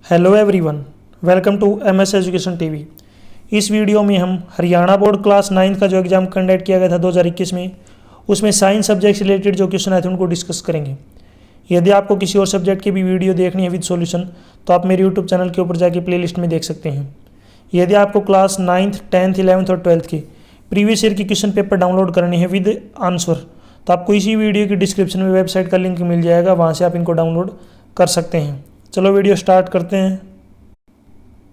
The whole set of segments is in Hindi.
Hello everyone, welcome to MS education TV. इस वीडियो में हम हरियाणा बोर्ड क्लास 9 का जो एग्ज़ाम कंडक्ट किया गया था 2021 में, उसमें साइंस सब्जेक्ट से रिलेटेड जो क्वेश्चन आए थे उनको डिस्कस करेंगे। यदि आपको किसी और सब्जेक्ट की भी वीडियो देखनी है विद सॉल्यूशन तो आप मेरे यूट्यूब चैनल के ऊपर जाके प्लेलिस्ट में देख सकते हैं। यदि आपको क्लास 9th, 10th, 11th और 12th के प्रीवियस ईयर की क्वेश्चन पेपर डाउनलोड करने हैं विद आंसर, तो आपको इसी वीडियो की डिस्क्रिप्शन में वेबसाइट का लिंक मिल जाएगा, वहाँ से आप इनको डाउनलोड कर सकते हैं। चलो वीडियो स्टार्ट करते हैं।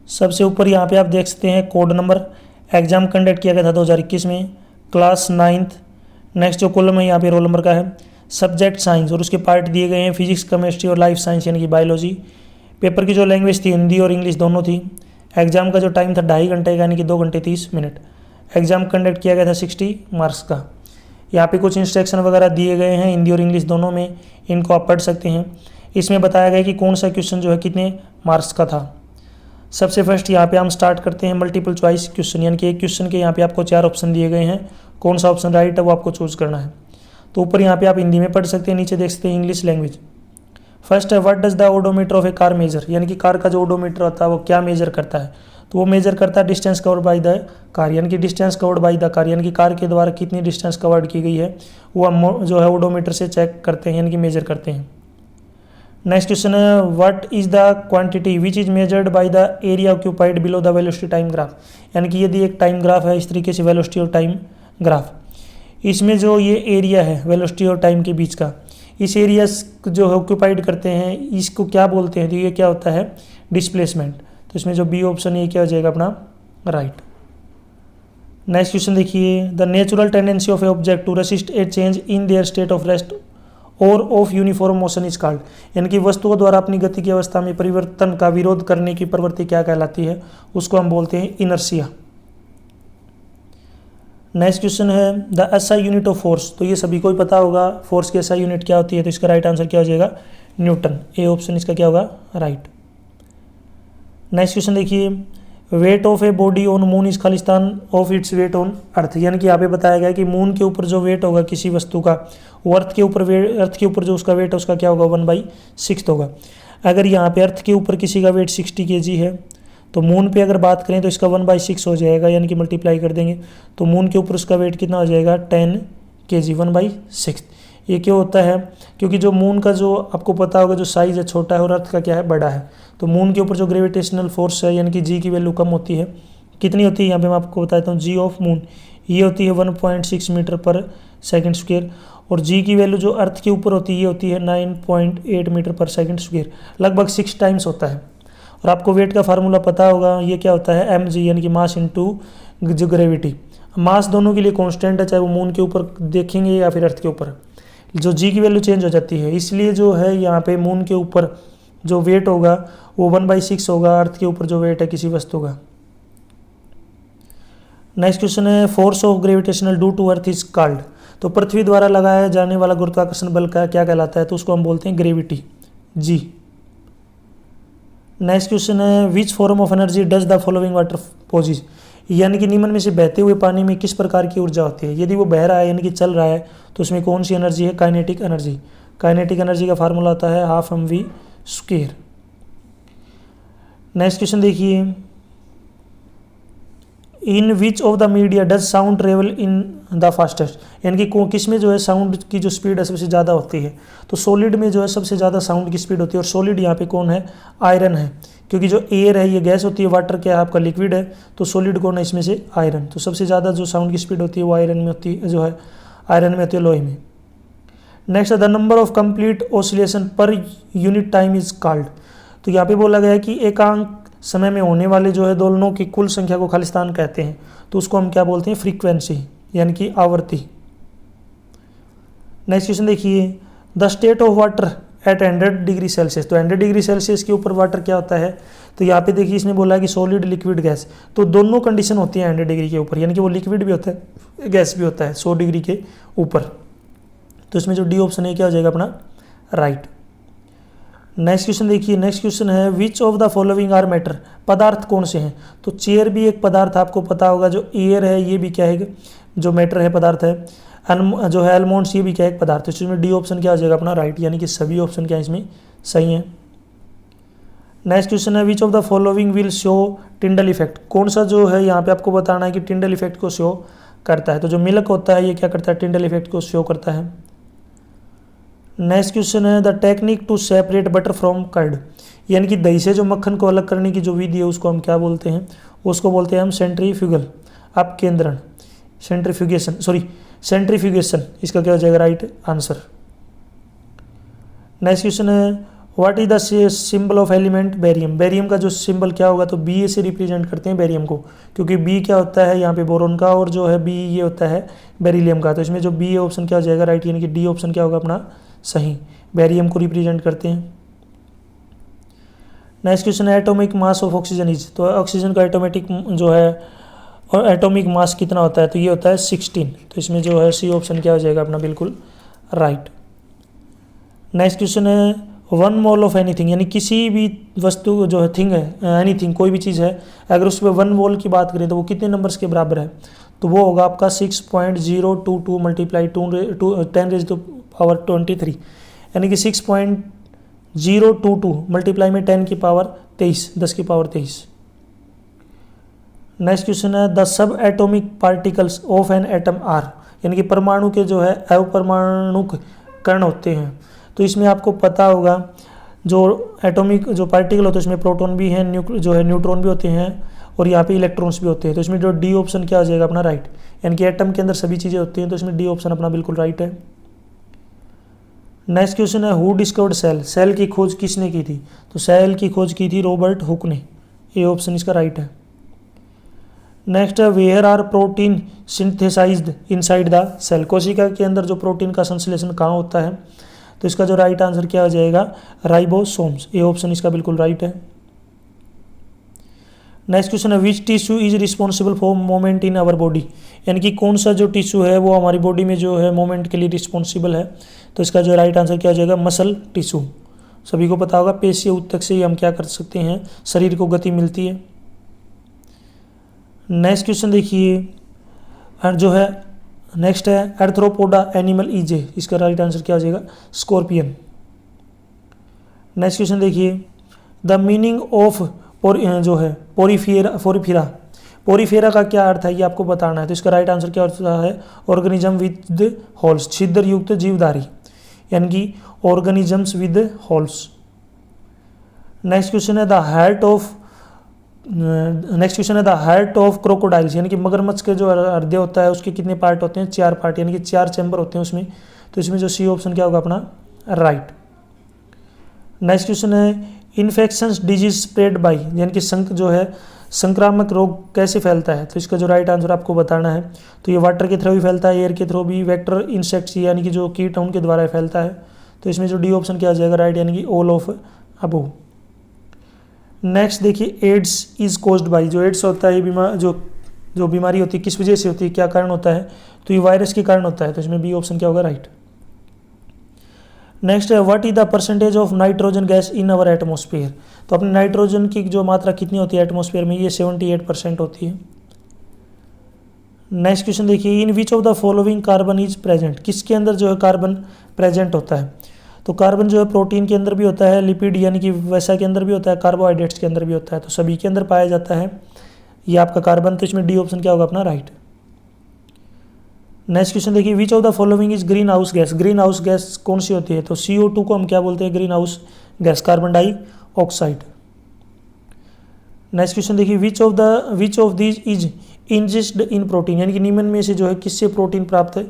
सबसे ऊपर यहाँ पे आप देख सकते हैं कोड नंबर, एग्ज़ाम कंडक्ट किया गया था 2021 में, क्लास 9th। नेक्स्ट जो कॉलम है यहाँ पे रोल नंबर का है, सब्जेक्ट साइंस और उसके पार्ट दिए गए हैं फिजिक्स, केमिस्ट्री और लाइफ साइंस यानी कि बायोलॉजी। पेपर की जो लैंग्वेज थी हिंदी और इंग्लिश दोनों थी। एग्ज़ाम का जो टाइम था 2.5 घंटे का यानी कि 2 घंटे 30 मिनट। एग्ज़ाम कंडक्ट किया गया था 60 मार्क्स का। यहाँ पे कुछ इंस्ट्रक्शन वगैरह दिए गए हैं हिंदी और इंग्लिश दोनों में, इनको आप पढ़ सकते हैं। इसमें बताया गया कि कौन सा क्वेश्चन जो है कितने मार्क्स का था। सबसे फर्स्ट यहाँ पे हम स्टार्ट करते हैं मल्टीपल चॉइस क्वेश्चन, यानी कि एक क्वेश्चन के यहाँ पे आपको 4 ऑप्शन दिए गए हैं, कौन सा ऑप्शन राइट है वो आपको चूज करना है। तो ऊपर यहाँ पे आप हिंदी में पढ़ सकते हैं, नीचे देख सकते हैं इंग्लिश लैंग्वेज। फर्स्ट है what does the odometer of a car measure, यानी कि कार का जो ओडोमीटर होता है वो क्या मेजर करता है। तो वो मेजर करता है distance covered by the car, यानी कि distance covered by the car, यानी कि कार के द्वारा कितनी डिस्टेंस कवर्ड की गई है वो हम जो है ओडोमीटर से चेक करते हैं, यानी कि मेजर करते हैं। नेक्स्ट क्वेश्चन है what is the quantity which is measured by the area occupied below the velocity time graph, यानी कि यदि एक टाइम ग्राफ है इस तरीके से वेलोसिटी और टाइम ग्राफ, इसमें जो ये एरिया है वेलोसिटी और टाइम के बीच का, इस एरिया जो है ऑक्यूपाइड करते हैं इसको क्या बोलते हैं, तो ये क्या होता है डिस्प्लेसमेंट। तो इसमें जो बी ऑप्शन है क्या हो जाएगा अपना राइट। नेक्स्ट क्वेश्चन देखिए the natural tendency of a object to resist a change in their state of rest और of uniform motion is called, यानी कि वस्तुओं द्वारा अपनी गति की अवस्था में परिवर्तन का विरोध करने की प्रवृत्ति क्या कहलाती है, उसको हम बोलते हैं इनर्शिया। नेक्स्ट क्वेश्चन है the SI unit of force, तो ये सभी को ही पता होगा फोर्स की एसआई यूनिट क्या होती है, तो इसका राइट आंसर क्या हो जाएगा न्यूटन। ए ऑप्शन इसका क्या होगा राइट। नेक्स्ट क्वेश्चन देखिए weight of a body on moon is Khalistan of its weight on earth, यानी कि यहाँ पे बताया गया कि मून के ऊपर जो वेट होगा किसी वस्तु का वो अर्थ के ऊपर जो उसका वेट है उसका क्या होगा 1/6 होगा। अगर यहाँ पे अर्थ के ऊपर किसी का वेट 60 kg है तो मून पे अगर बात करें तो इसका 1/6 हो जाएगा, यानी कि मल्टीप्लाई कर देंगे तो मून के ऊपर उसका वेट कितना हो जाएगा 10 kg 1/6। ये क्यों होता है, क्योंकि जो मून का जो आपको पता होगा जो साइज़ है छोटा है और अर्थ का क्या है बड़ा है, तो मून के ऊपर जो ग्रेविटेशनल फोर्स है यानी कि जी की वैल्यू कम होती है। कितनी होती है यहाँ पे मैं आपको बता देता हूँ, जी ऑफ मून ये होती है 1.6 मीटर पर सेकंड स्क्वायर, और जी की वैल्यू जो अर्थ के ऊपर होती है ये होती है 9.8 मीटर पर सेकंड स्क्वायर, लगभग 6 टाइम्स होता है। और आपको वेट का फार्मूला पता होगा, ये क्या होता है mg यानी कि मास इंटू जो ग्रेविटी। मास दोनों के लिए कॉन्स्टेंट है, चाहे वो मून के ऊपर देखेंगे या फिर अर्थ के ऊपर, जो जी की वैल्यू चेंज हो जाती है, इसलिए जो है यहाँ पे मून के ऊपर जो वेट होगा वो 1/6 होगा अर्थ के ऊपर जो वेट है किसी वस्तु का। नेक्स्ट क्वेश्चन है force of gravitational due to earth is called, तो पृथ्वी द्वारा लगाया जाने वाला गुरुत्वाकर्षण बल का क्या कहलाता है, तो उसको हम बोलते हैं ग्रेविटी जी। नेक्स्ट क्वेश्चन है which form of energy does the following water possess, यानी कि निम्न में से बहते हुए पानी में किस प्रकार की ऊर्जा होती है। यदि वो बह रहा है यानी कि चल रहा है तो उसमें कौन सी एनर्जी है, काइनेटिक एनर्जी। काइनेटिक एनर्जी का फार्मूला होता है 12 mv²। नेक्स्ट क्वेश्चन देखिए in which of the media does sound travel in the fastest, यानी कि किस में जो है साउंड की जो स्पीड है सबसे ज़्यादा होती है, तो सॉलिड में जो है सबसे ज़्यादा साउंड की स्पीड होती है। और सॉलिड यहाँ पे कौन है, आयरन है, क्योंकि जो एयर है ये गैस होती है, वाटर क्या है आपका लिक्विड है, तो सॉलिड कौन है इसमें से आयरन। तो सबसे ज़्यादा जो साउंड की स्पीड होती है वो आयरन में होती है, जो है आयरन में होती है, लोहे में। Next the number of complete oscillation per unit time is called, तो यहाँ पे बोला गया है कि एकांक समय में होने वाले जो है दोलनों की कुल संख्या को खालिस्तान कहते हैं, तो उसको हम क्या बोलते हैं फ्रीक्वेंसी यानी कि आवृत्ति। नेक्स्ट क्वेश्चन देखिए the state of water at 100 degree Celsius, तो 100 डिग्री सेल्सियस के ऊपर वाटर क्या होता है, तो यहाँ पे देखिए इसने बोला है कि सॉलिड लिक्विड गैस, तो दोनों कंडीशन होती है 100 डिग्री के ऊपर, यानी कि वो लिक्विड भी होता है गैस भी होता है 100 डिग्री के ऊपर। तो इसमें जो डी ऑप्शन है क्या हो जाएगा अपना राइट। नेक्स्ट क्वेश्चन देखिए नेक्स्ट क्वेश्चन है which of the following are matter, पदार्थ कौन से हैं, तो चेयर भी एक पदार्थ आपको पता होगा, जो एयर है ये भी क्या है जो मैटर है पदार्थ है, जो है एलमोंड्स ये भी क्या है एक पदार्थ है। इसमें डी ऑप्शन क्या हो जाएगा अपना राइट, यानी कि सभी ऑप्शन क्या इसमें सही है। नेक्स्ट क्वेश्चन है which of the following will show Tyndall effect, कौन सा जो है यहाँ पे आपको बताना है कि टिंडल इफेक्ट को शो करता है। तो जो मिल्क होता है ये क्या करता है, टिंडल इफेक्ट को शो करता है। नेक्स्ट क्वेश्चन है the technique to separate butter from curd, यानी कि दही से जो मक्खन को अलग करने की जो विधि है उसको हम क्या बोलते हैं, उसको बोलते हैं हम सेंट्रीफ्यूगल अपकेंद्रण, सेंट्रीफ्यूगेशन इसका क्या हो जाएगा राइट आंसर। नेक्स्ट क्वेश्चन है what is the symbol of element barium, barium का जो सिंबल क्या होगा, तो बी से रिप्रेजेंट करते हैं बेरियम को, क्योंकि बी क्या होता है यहाँ पे बोरोन का और जो है बी ये होता है बेरिलियम का। तो इसमें जो बी ऑप्शन क्या हो जाएगा राइट, यानी कि डी ऑप्शन क्या होगा अपना सही, बेरियम को रिप्रेजेंट करते हैं। नेक्स्ट क्वेश्चन है atomic mass of oxygen is, तो ऑक्सीजन का एटोमेटिक जो है और एटॉमिक मास कितना होता है, तो ये होता है 16। तो इसमें जो है सी ऑप्शन क्या हो जाएगा अपना बिल्कुल राइट। नेक्स्ट क्वेश्चन है 1 मोल ऑफ एनीथिंग, यानी किसी भी वस्तु जो है थिंग है एनीथिंग कोई भी चीज़ है, अगर उस पर 1 मोल की बात करें तो वो कितने नंबर्स के बराबर है, तो वो होगा आपका 6.022 मल्टीप्लाई 10⁻23, यानी कि 6.022 मल्टीप्लाई में 10 की पावर 23, 10 की पावर 23। नेक्स्ट क्वेश्चन है the subatomic particles of an atom are, यानी कि परमाणु के जो है अवपरमाणुक कण होते हैं। तो इसमें आपको पता होगा जो एटॉमिक जो पार्टिकल होते हैं उसमें प्रोटॉन भी हैं, जो है न्यूट्रॉन भी होते हैं और यहाँ पे इलेक्ट्रॉन्स भी होते हैं। तो इसमें जो डी ऑप्शन क्या हो जाएगा अपना राइट, यानी कि एटम के अंदर सभी चीज़ें होती हैं, तो इसमें डी ऑप्शन अपना बिल्कुल राइट है। नेक्स्ट क्वेश्चन है हु डिस्कवर्ड सेल, सेल की खोज किसने की थी, तो सेल की खोज की थी रॉबर्ट हुक ने, ये ऑप्शन इसका राइट है। नेक्स्ट है where are protein synthesized inside the cell, कोशिका के अंदर जो प्रोटीन का संश्लेषण कहाँ होता है, तो इसका जो राइट आंसर क्या हो जाएगा राइबोसोम्स, ये ऑप्शन इसका बिल्कुल राइट है। नेक्स्ट क्वेश्चन है which tissue is responsible for moment in our body, यानी कि कौन सा जो टिश्यू है वो हमारी बॉडी में जो है मोमेंट के लिए रिस्पॉन्सिबल है, तो इसका जो राइट आंसर क्या हो जाएगा मसल टिश्यू। सभी को पता होगा पेशीय ऊतक से ही हम क्या कर सकते हैं, शरीर को गति मिलती है। नेक्स्ट क्वेश्चन देखिए जो है नेक्स्ट है आर्थ्रोपोडा एनिमल इजे, इसका राइट आंसर क्या हो जाएगा स्कॉर्पियन। नेक्स्ट क्वेश्चन देखिए द मीनिंग ऑफ जो है पोरीफेरा का क्या अर्थ है ये आपको बताना है, तो इसका राइट आंसर क्या होता है ऑर्गेनिज्म विद होल्स, छिद्र युक्त जीवधारी, यानी कि organisms with holes. Next question है द हार्ट ऑफ क्रोकोडाइल्स, यानी कि मगरमच्छ के जो हृदय होता है उसके कितने पार्ट होते हैं, 4 पार्ट, यानी कि 4 चैम्बर होते हैं उसमें। तो इसमें जो सी ऑप्शन क्या होगा अपना राइट। नेक्स्ट क्वेश्चन है इन्फेक्शंस डिजीज स्प्रेड बाई, यानी कि जो है संक्रामक रोग कैसे फैलता है, तो इसका जो राइट आंसर आपको बताना है। तो ये वाटर के थ्रू भी फैलता है, एयर के थ्रू भी, वेक्टर इंसेक्ट्स यानी कि जो कीट उनके द्वारा फैलता है। तो इसमें जो डी ऑप्शन क्या आ जाएगा राइट, यानी कि ऑल ऑफ अबोव। नेक्स्ट देखिए एड्स इज कोज्ड बाई, जो एड्स होता है जो बीमारी होती है किस वजह से होती है, क्या कारण होता है, तो ये वायरस के कारण होता है। तो इसमें बी ऑप्शन क्या होगा राइट। नेक्स्ट है what is the percentage of nitrogen gas in our atmosphere, तो अपने नाइट्रोजन की जो मात्रा कितनी होती है एटमोस्फेयर में, ये 78% होती है। नेक्स्ट क्वेश्चन देखिए in which of the following carbon is present, किसके अंदर जो है कार्बन प्रेजेंट होता है, तो कार्बन जो है प्रोटीन के अंदर भी होता है, लिपिड यानी कि वसा के अंदर भी होता है, कार्बोहाइड्रेट्स के अंदर भी होता है, तो सभी के अंदर पाया जाता है ये आपका कार्बन। तो इसमें डी ऑप्शन क्या होगा अपना राइट। नेक्स्ट क्वेश्चन देखिए which of the following is green house gas, green house gas कौन सी होती है, तो CO2 को हम क्या बोलते हैं green house gas, carbon dioxide. Next question देखिए which of these is ingested in protein, यानी कि निम्न में से जो है किससे प्रोटीन प्राप्त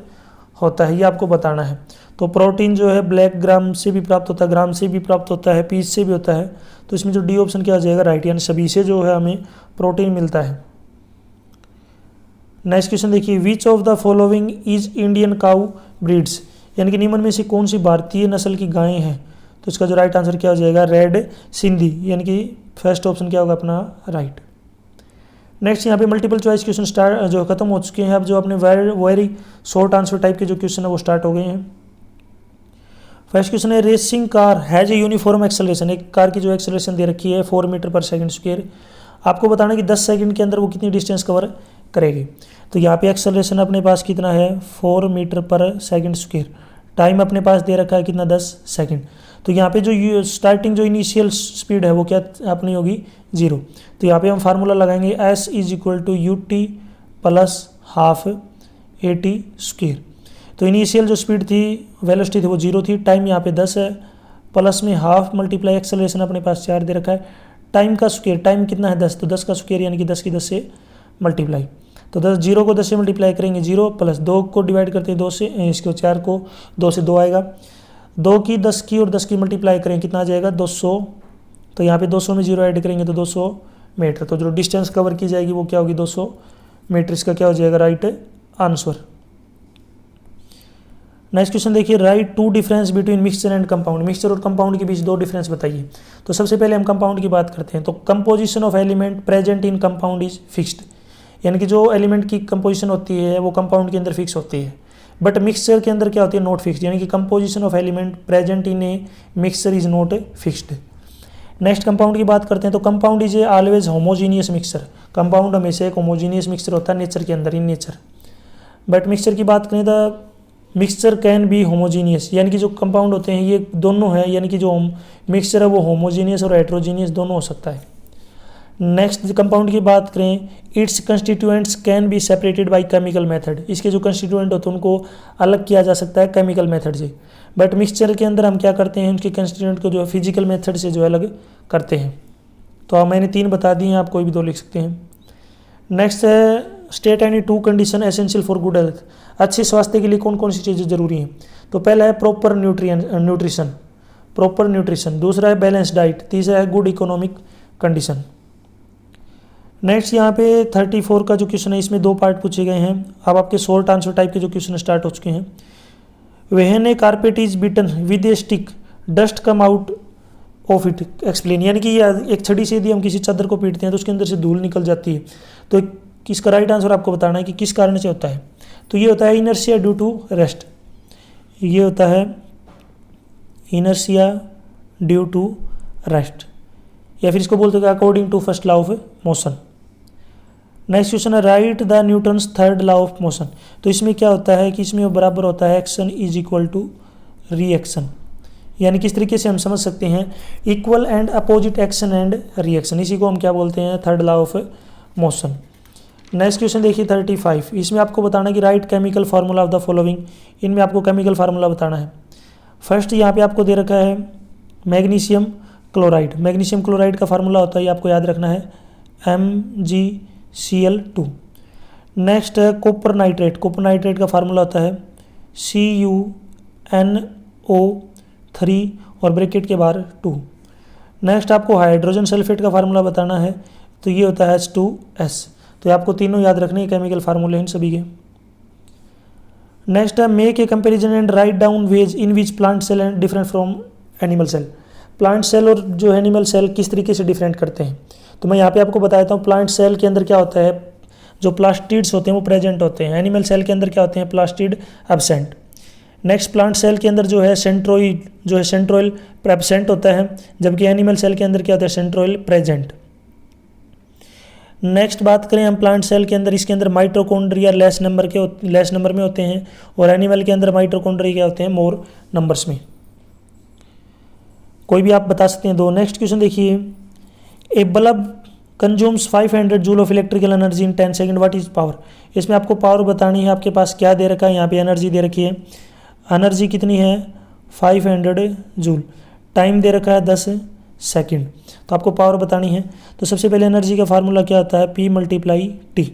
होता है ये आपको बताना है। तो प्रोटीन जो है ब्लैक ग्राम से भी प्राप्त होता है, ग्राम से भी प्राप्त होता है, पीस से भी होता है। तो इसमें जो डी ऑप्शन क्या आ जाएगा राइट, यानी सभी से जो है हमें प्रोटीन मिलता है। नेक्स्ट क्वेश्चन देखिए which of the following is Indian cow breeds, यानी कि निम्न में से कौन सी भारतीय नस्ल की गायें हैं, तो इसका जो राइट आंसर क्या हो जाएगा रेड सिंधी, यानी कि फर्स्ट ऑप्शन क्या होगा अपना राइट। नेक्स्ट यहाँ पे मल्टीपल चॉइस क्वेश्चन स्टार्ट जो खत्म हो चुके हैं, अब जो अपने वेरी शॉर्ट आंसर टाइप के जो क्वेश्चन है वो स्टार्ट हो गए हैं। फर्स्ट क्वेश्चन है racing car has a uniform acceleration, एक कार की जो एक्सेलरेशन दे रखी है 4 मीटर पर सेकंड स्क्वायर, आपको बताना है कि 10 सेकंड के अंदर वो कितनी डिस्टेंस कवर करेगी। तो यहाँ पे एक्सेलरेशन अपने पास कितना है 4 मीटर पर सेकंड स्क्वायर, टाइम अपने पास दे रखा है कितना 10 सेकंड। तो यहाँ पे जो स्टार्टिंग जो इनिशियल स्पीड है वो क्या अपनी होगी 0। तो यहाँ पे हम फार्मूला लगाएंगे s is equal to u t plus half a t square. तो इनिशियल जो स्पीड थी वेलोसिटी थी वो 0 थी, टाइम यहाँ पे 10 है, प्लस में हाफ मल्टीप्लाई एक्सेलरेशन अपने पास 4 दे रखा है, टाइम का स्क्वायर, टाइम कितना है 10, तो 10 का स्क्वायर यानी कि 10 की 10 से मल्टीप्लाई। तो 10 0 को 10 से मल्टीप्लाई करेंगे 0, प्लस 2 को डिवाइड करते हैं 2 से, इसको 4 को 2 से 2 आएगा, 2 की 10 की और 10 की मल्टीप्लाई करेंगे कितना आ जाएगा 200। तो यहाँ पे 200 में 0 ऐड करेंगे तो 200 मीटर। तो जो डिस्टेंस कवर की जाएगी वो क्या होगी 200 मीटर। इसका क्या हो जाएगा राइट आंसर। नेक्स्ट क्वेश्चन देखिए, write to difference between mixture and compound. Mixture और कंपाउंड के बीच 2 डिफरेंस बताइए। तो सबसे पहले हम कंपाउंड की बात करते हैं। तो composition of element present in compound is fixed, यानी कि जो एलिमेंट की कंपोजिशन होती है वो कंपाउंड के अंदर फिक्स होती है, बट मिक्सचर के अंदर क्या होती है नॉट फिक्स्ड, यानी कि composition of element present in a mixture is not fixed. Next compound की बात करते हैं। तो compound is a always homogeneous mixture. Compound हमेशा एक होमोजीनियस मिक्सचर होता है नेचर के अंदर, इन नेचर। बट मिक्सचर की बात करें तो मिक्सचर कैन बी होमोजीनियस, यानी कि जो कंपाउंड होते हैं ये दोनों है, यानी कि जो मिक्सचर है वो होमोजीनियस और हेट्रोजीनियस दोनों हो सकता है। नेक्स्ट कंपाउंड की बात करें, it's constituents can be separated by chemical method. इसके जो कंस्टिट्यूएंट होते हैं उनको अलग किया जा सकता है केमिकल मेथड से, बट मिक्सचर के अंदर हम क्या करते हैं उनके कंस्टिट्यूएंट को जो है फिजिकल मेथड से जो है अलग करते हैं। तो मैंने 3 बता दी हैं, आप कोई भी 2 लिख सकते हैं। नेक्स्ट है, state any 2 condition essential for good health. अच्छे स्वास्थ्य के लिए कौन कौन सी चीज़ें जरूरी हैं। तो पहला है प्रॉपर न्यूट्रिशन, प्रॉपर न्यूट्रिशन। दूसरा है बैलेंस डाइट। तीसरा है गुड इकोनॉमिक कंडीशन। नेक्स्ट यहाँ पे 34 का जो क्वेश्चन है इसमें 2 पार्ट पूछे गए हैं। अब आपके शॉर्ट आंसर टाइप के जो क्वेश्चन स्टार्ट हो चुके हैं। When A carpet is beaten with A stick dust come out of it explain, यानी कि एक छड़ी से यदि हम किसी चादर को पीटते हैं तो उसके अंदर से धूल निकल जाती है। तो किसका राइट आंसर आपको बताना है कि किस कारण से होता है। तो ये होता है इनर्शिया ड्यू टू रेस्ट, ये होता है इनर्शिया ड्यू टू रेस्ट, या फिर इसको बोलते हैं according to first law of motion. Next question है, right the Newton's third law of motion. तो इसमें क्या होता है कि इसमें बराबर होता है action is equal to reaction, यानी किस तरीके से हम समझ सकते हैं equal and opposite action and reaction, इसी को हम क्या बोलते हैं third law of motion. Next question देखिए 35, इसमें आपको बताना है कि write chemical formula of the following. इनमें आपको केमिकल फार्मूला बताना है। फर्स्ट यहाँ पे आपको दे रखा है मैग्नीशियम क्लोराइड। मैग्नीशियम क्लोराइड का फार्मूला होता है ये आपको याद रखना है MgCl2। नेक्स्ट है कॉपर नाइट्रेट। कॉपर नाइट्रेट का फार्मूला होता है CuNO3 और ब्रैकेट के बाहर 2। नेक्स्ट आपको हाइड्रोजन सल्फेट का फार्मूला बताना है, तो ये होता है H2S। तो आपको तीनों याद रखने हैं केमिकल फार्मूले इन सभी के। नेक्स्ट है make a comparison and write down ways in which plant cell and different from animal cell. Plant cell और जो एनिमल सेल किस तरीके से डिफरेंट करते हैं। तो मैं यहाँ पे आपको बताता हूँ प्लांट सेल के अंदर क्या होता है, जो प्लास्टिड्स होते हैं वो प्रेजेंट होते हैं। एनिमल सेल के अंदर क्या होते हैं plastid absent. Next plant cell के अंदर जो है सेंट्रोइड जो है सेंट्रोइल एब्सेंट होता है, जबकि एनिमल सेल के अंदर क्या होता है सेंट्रोइल प्रेजेंट। नेक्स्ट बात करें हम प्लांट सेल के अंदर, इसके अंदर माइटोकॉन्ड्रिया लेस नंबर में होते हैं और एनिमल के अंदर माइटोकॉन्ड्रिया क्या होते हैं मोर नंबर्स में। कोई भी आप बता सकते हैं 2। नेक्स्ट क्वेश्चन देखिए, a bulb consumes 500 joule of electrical energy in 10 second, what is power. इसमें आपको पावर बतानी है। आपके पास क्या दे रखा है, यहाँ पे एनर्जी दे रखी है। एनर्जी कितनी है 500 जूल, टाइम दे रखा है 10 सेकंड, तो आपको पावर बतानी है। तो सबसे पहले एनर्जी का फार्मूला क्या होता है P × T।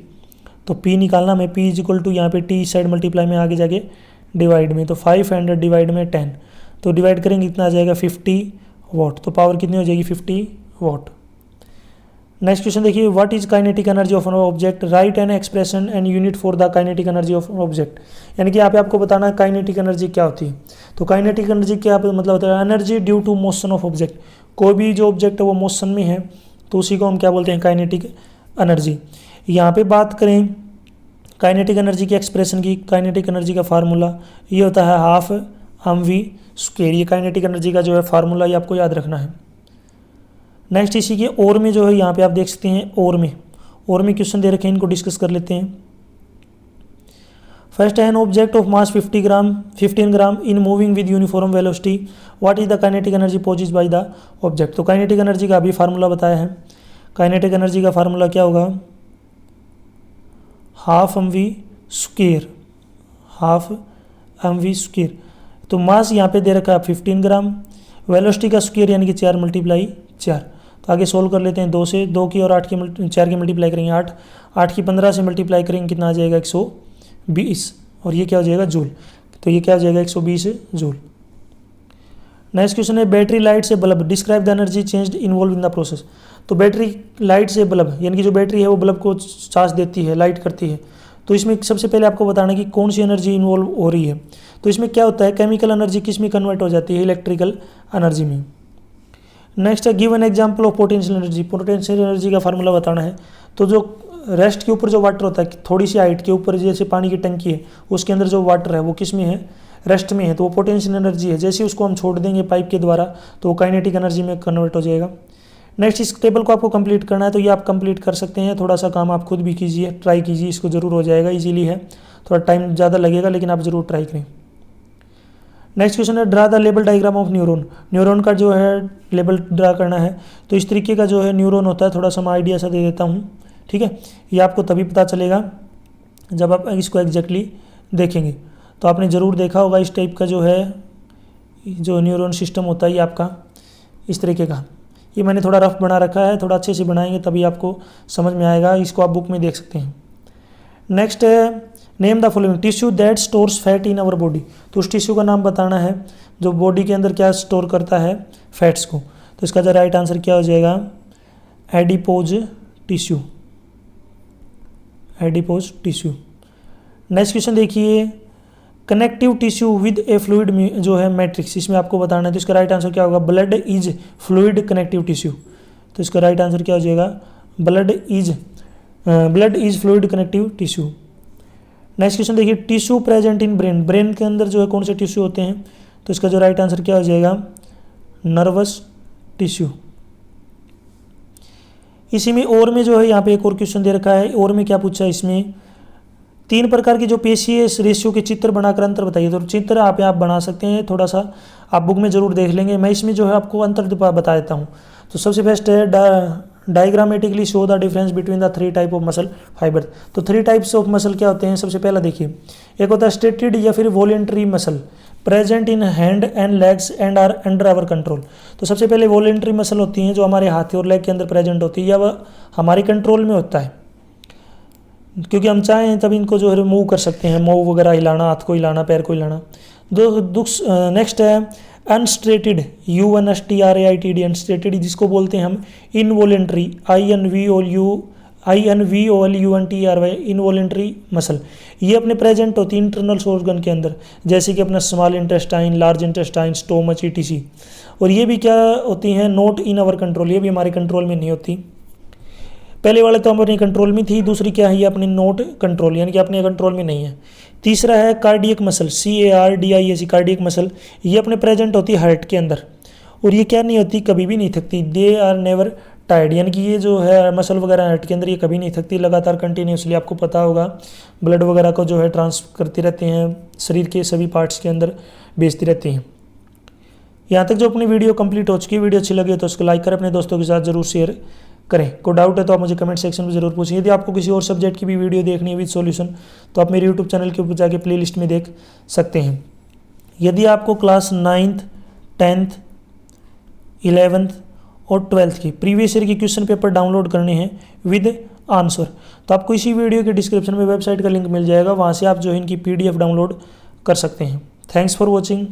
तो P निकालना में P = यहाँ पे T साइड मल्टीप्लाई में आगे जाके डिवाइड में, तो 500 डिवाइड में 10, तो डिवाइड करेंगे कितना आ जाएगा 50 वाट। तो पावर कितनी हो जाएगी 50 वाट। नेक्स्ट क्वेश्चन देखिए, what is kinetic energy of an object, right an expression and unit for the kinetic energy of object. यानी कि यहाँ पे आपको बताना है काइनेटिक एनर्जी क्या होती है। तो काइनेटिक एनर्जी क्या मतलब होता है energy due to motion of object. कोई भी जो ऑब्जेक्ट है वो मोशन में है तो उसी को हम क्या बोलते हैं काइनेटिक एनर्जी। यहाँ पे बात करें काइनेटिक एनर्जी की एक्सप्रेशन की, काइनेटिक एनर्जी का फार्मूला ये होता है ½ mv²। ये काइनेटिक एनर्जी का जो है फार्मूला ये आपको याद रखना है। नेक्स्ट इसी के और में जो है यहाँ पे आप देख सकते हैं और में क्वेश्चन दे रखे हैं, इनको डिस्कस कर लेते हैं। फर्स्ट है an object of mass 15 gram in moving with uniform velocity, what is the kinetic energy possessed by the object. तो काइनेटिक एनर्जी का अभी फार्मूला बताया है। काइनेटिक एनर्जी का फार्मूला क्या होगा, half m v square, half m v square. तो मास यहाँ पे दे रखा है 15 ग्राम, वेलोसिटी का स्क्वायर यानी कि 4 × 4। तो आगे सोल्व कर लेते हैं। 2 से 2 की और 4 की मल्टीप्लाई करेंगे 8, 8 की 15 से मल्टीप्लाई करेंगे कितना आ जाएगा 120, और ये क्या हो जाएगा जूल। तो ये क्या हो जाएगा 120 जूल। नेक्स्ट क्वेश्चन है बैटरी लाइट से bulb, describe the energy changed involve in the process. तो बैटरी लाइट से बल्ब यानी कि जो बैटरी है वो बल्ब को चार्ज देती है, लाइट करती है। तो इसमें सबसे पहले आपको बताना है कि कौन सी एनर्जी इन्वॉल्व हो रही है। तो इसमें क्या होता है, केमिकल एनर्जी किस में कन्वर्ट हो जाती है, इलेक्ट्रिकल एनर्जी में। नेक्स्ट है give an example of potential energy. Potential energy का फार्मूला बताना है। तो जो रेस्ट के ऊपर जो वाटर होता है, थोड़ी सी हाइट के ऊपर जैसे पानी की टंकी है, उसके अंदर जो वाटर है वो किस में है, रेस्ट में है, तो वो पोटेंशियल एनर्जी है। जैसे उसको हम छोड़ देंगे पाइप के द्वारा तो वो काइनेटिक एनर्जी में कन्वर्ट हो जाएगा। नेक्स्ट इस टेबल को आपको कंप्लीट करना है, तो ये आप कंप्लीट कर सकते हैं। थोड़ा सा काम आप खुद भी कीजिए, ट्राई कीजिए, इसको ज़रूर हो जाएगा। इजीली है, थोड़ा टाइम ज़्यादा लगेगा लेकिन आप ज़रूर ट्राई करें। नेक्स्ट क्वेश्चन है draw the label diagram of neuron. Neuron का जो है लेबल ड्रा करना है। तो इस तरीके का जो है न्यूरॉन होता है, थोड़ा सा मैं आइडिया सा दे देता हूँ, ठीक है। ये आपको तभी पता चलेगा जब आप इसको एग्जैक्टली देखेंगे। तो आपने ज़रूर देखा होगा इस टाइप का जो है जो न्यूरॉन सिस्टम होता है ये आपका इस तरीके का। ये मैंने थोड़ा रफ बना रखा है, थोड़ा अच्छे से बनाएंगे तभी आपको समझ में आएगा। इसको आप बुक में देख सकते हैं। नेक्स्ट है name the following tissue that stores fat in our body. तो उस टिश्यू का नाम बताना है जो बॉडी के अंदर क्या स्टोर करता है, फैट्स को। तो इसका जो राइट आंसर क्या हो जाएगा, adipose tissue, adipose tissue. Next question देखिए, connective tissue with a fluid जो है मैट्रिक्स, इसमें आपको बताना है। तो इसका राइट आंसर क्या होगा, blood is fluid connective tissue. तो इसका राइट आंसर क्या हो जाएगा, blood is fluid connective tissue. Next question देखिए, tissue present in brain. Brain के अंदर जो है कौन से टिश्यू होते हैं। तो इसका जो राइट आंसर क्या हो जाएगा, नर्वस टिश्यू। इसी में और में जो है यहाँ पे एक और क्वेश्चन दे रखा है। और में क्या पूछा है, इसमें 3 प्रकार की जो पेशीय रेशियो के चित्र बनाकर अंतर बताइए। तो चित्र आप बना सकते हैं, थोड़ा सा आप बुक में जरूर देख लेंगे। मैं इसमें जो है आपको अंतर बता देता हूँ। तो सबसे फर्स्ट है diagrammatically show the difference between the 3 type of muscle fibre. तो 3 टाइप्स ऑफ मसल क्या होते हैं। सबसे पहला देखिए, एक होता है स्टेटेड या फिर voluntary muscle present in hand and legs and are under our control. तो सबसे पहले वॉलेंट्री मसल होती हैं जो हमारे हाथ और लेग के अंदर प्रेजेंट होती है, या वह हमारे कंट्रोल में होता है, क्योंकि हम चाहें तब इनको जो है मूव कर सकते हैं, मूव वगैरह हिलाना, हाथ को हिलाना, पैर को हिलाना। नेक्स्ट है अनस्ट्रेटेड, UNSTRAITED, अनस्ट्रेटेड जिसको बोलते हैं हम इनवॉलेंट्री, INVOLUNTRY, इनवॉलेंट्री मसल। ये अपने प्रेजेंट होती है इंटरनल ऑर्गन के अंदर, जैसे कि अपना small intestine, large intestine, stomach, ETC। और ये भी क्या होती हैं, नॉट इन आवर कंट्रोल, ये भी हमारे कंट्रोल में नहीं होती। पहले वाले तो हमारे कंट्रोल में थी, दूसरी क्या है, ये अपने नॉट कंट्रोल यानी कि अपने कंट्रोल में नहीं है। तीसरा है cardiac muscle, CARDIAC, cardiac muscle. ये अपने प्रेजेंट होती है हार्ट के अंदर, और ये क्या नहीं होती, कभी भी नहीं थकती। दे आर नेवर टायर्ड, यानी कि ये जो है मसल वगैरह हार्ट के अंदर ये कभी नहीं थकती, लगातार कंटिन्यूसली आपको पता होगा ब्लड वगैरह को जो है ट्रांसफर करती रहती हैं, शरीर के सभी पार्ट्स के अंदर भेजती रहती हैं। यहाँ तक जो अपनी वीडियो कंप्लीट हो चुकी है, वीडियो अच्छी लगी तो उसको लाइक करें, अपने दोस्तों के साथ जरूर शेयर करें। कोई डाउट है तो आप मुझे कमेंट सेक्शन में जरूर पूछें। यदि आपको किसी और सब्जेक्ट की भी वीडियो देखनी है विद सॉल्यूशन तो आप मेरे यूट्यूब चैनल के ऊपर जाके प्लेलिस्ट में देख सकते हैं। यदि आपको क्लास 9th, 10th, 11th और 12th की प्रीवियस ईयर की क्वेश्चन पेपर डाउनलोड करने हैं विद आंसर, तो आपको इसी वीडियो के डिस्क्रिप्शन में वेबसाइट का लिंक मिल जाएगा, वहाँ से आप जो है इनकी PDF डाउनलोड कर सकते हैं। Thanks for watching.